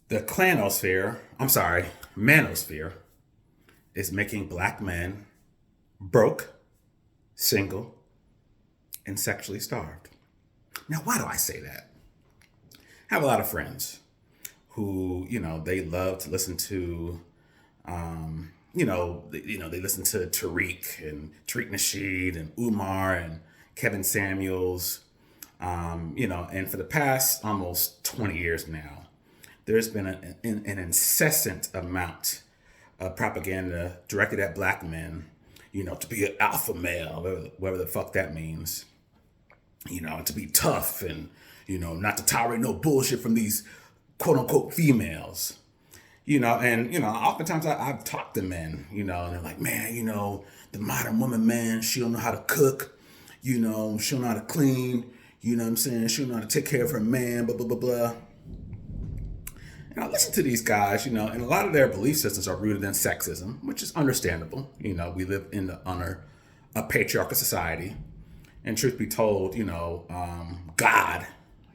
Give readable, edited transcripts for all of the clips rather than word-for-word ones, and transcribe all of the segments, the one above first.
The Manosphere is making black men broke, single, and sexually starved. Now, why do I say that? I have a lot of friends who, they love to listen to, they listen to Tariq Nasheed and Umar and Kevin Samuels, and for the past almost 20 years now, there's been an incessant amount of propaganda directed at black men, to be an alpha male, whatever the fuck that means, to be tough and, not to tolerate no bullshit from these quote unquote females. Oftentimes I've talked to men, and they're like, man, the modern woman, man, she don't know how to cook, she don't know how to clean, you know what I'm saying? She don't know how to take care of her man, blah, blah, blah, blah. And I listen to these guys, and a lot of their belief systems are rooted in sexism, which is understandable. We live under a patriarchal society. And truth be told, God,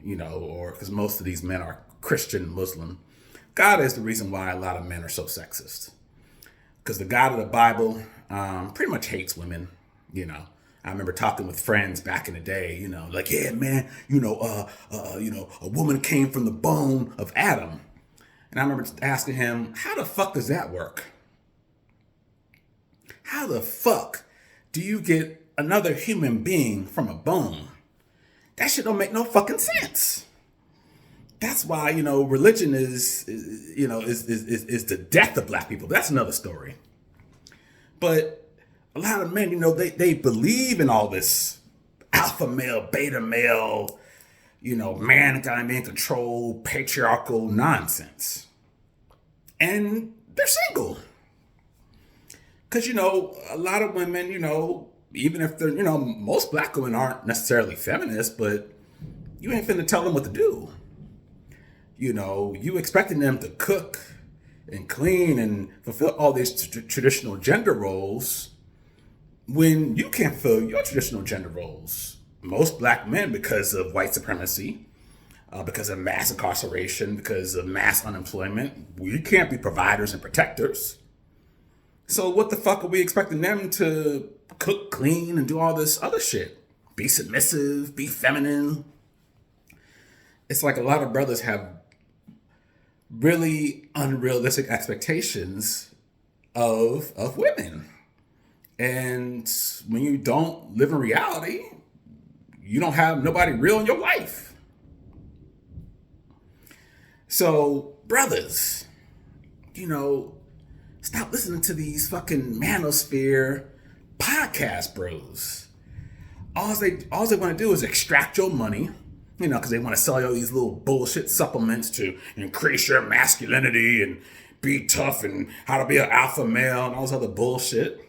or because most of these men are Christian, Muslim, God is the reason why a lot of men are so sexist. Because the God of the Bible pretty much hates women, I remember talking with friends back in the day, like, yeah, man, a woman came from the bone of Adam. And I remember asking him, how the fuck does that work? How the fuck do you get another human being from a bone? That shit don't make no fucking sense. That's why, religion is the death of black people. That's another story. But a lot of men, they believe in all this alpha male, beta male, man got to be in control, patriarchal nonsense. And they're single. Because, a lot of women, even if they're, most black women aren't necessarily feminists, but you ain't finna tell them what to do. You expecting them to cook and clean and fulfill all these traditional gender roles when you can't fulfill your traditional gender roles. Most black men, because of white supremacy, because of mass incarceration, because of mass unemployment, we can't be providers and protectors. So what the fuck are we expecting them to cook, clean, and do all this other shit? Be submissive, be feminine. It's like a lot of brothers have really unrealistic expectations of women. And when you don't live in reality, you don't have nobody real in your life. So, brothers, stop listening to these fucking Manosphere podcast bros. All they want to do is extract your money, because they want to sell you all these little bullshit supplements to increase your masculinity and be tough and how to be an alpha male and all this other bullshit.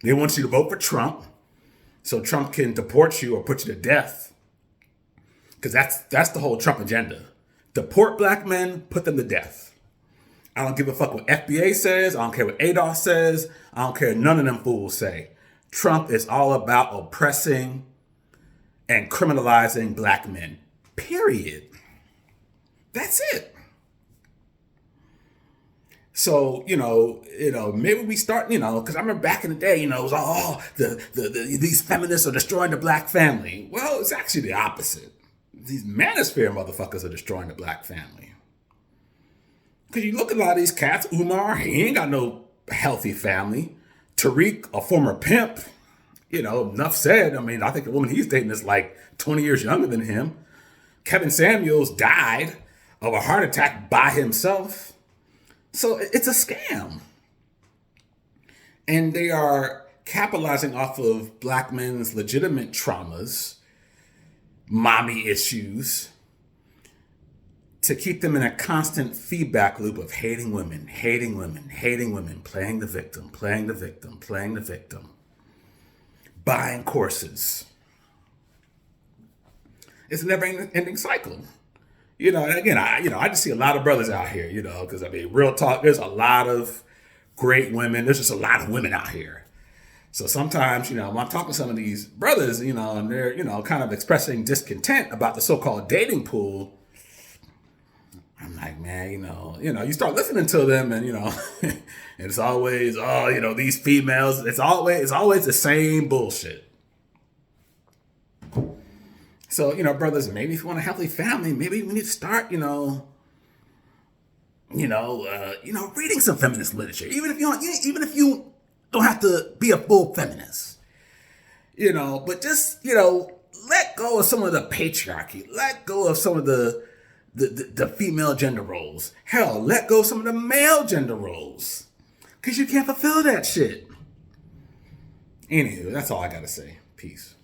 They want you to vote for Trump so Trump can deport you or put you to death. Because that's the whole Trump agenda. Deport black men, put them to death. I don't give a fuck what FBA says. I don't care what ADOS says. I don't care what none of them fools say. Trump is all about oppressing and criminalizing black men. Period. That's it. So, maybe we start, because I remember back in the day, it was all, these feminists are destroying the black family. Well, it's actually the opposite. These manosphere motherfuckers are destroying the black family. Because you look at a lot of these cats, Umar, he ain't got no healthy family. Tariq, a former pimp, enough said. I think the woman he's dating is like 20 years younger than him. Kevin Samuels died of a heart attack by himself. So it's a scam. And they are capitalizing off of black men's legitimate traumas, mommy issues, to keep them in a constant feedback loop of hating women, playing the victim, buying courses. It's a never-ending cycle. And again, I just see a lot of brothers out here, because real talk, there's a lot of great women. There's just a lot of women out here. So sometimes, when I'm talking to some of these brothers, and they're, kind of expressing discontent about the so-called dating pool, I'm like, man, you start listening to them, and and it's always, these females. It's always the same bullshit. So, brothers, maybe if you want a healthy family, maybe we need to start, reading some feminist literature, even if you don't have to be a full feminist, but just, let go of some of the patriarchy, let go of some of the female gender roles. Hell, let go of some of the male gender roles, because you can't fulfill that shit. Anywho, that's all I gotta say. Peace.